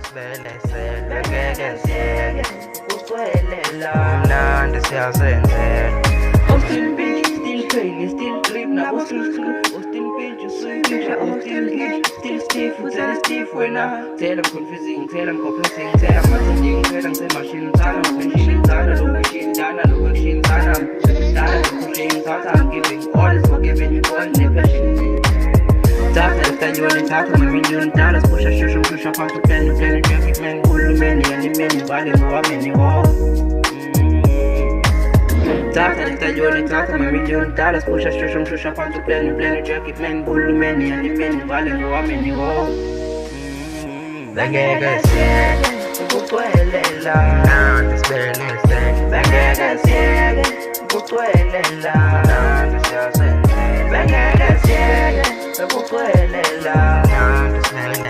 sibelesele ngeke siyeke uswelela mnandi siyazenzela. Austin Beach, still crazy, still creep, now still screw. Austin Beach, you sweet picture, Austin Beach, still stiff, tell stiff when I tell them confusing, tell them confusing, tell them messaging, tell them say machine, tell them machine, tell them look machine, tell them look machine, tell them pushing, tell them giving, all is forgiving, all negation. Tap that you only talk to $1,000,000, push a shush, push a part to plan, traffic man, cool many, and many, body, many, Tap that you only talk to $1,000,000, push a shush, a part to plan, traffic man, cool many, and many, body, many, La ngeke siyeke ukugcwelela mnandi sibelesele la ngeke siyeke ukugcwelela mnandi siyazenzela la ngeke siyeke ukugcwelela mnandi sibelesele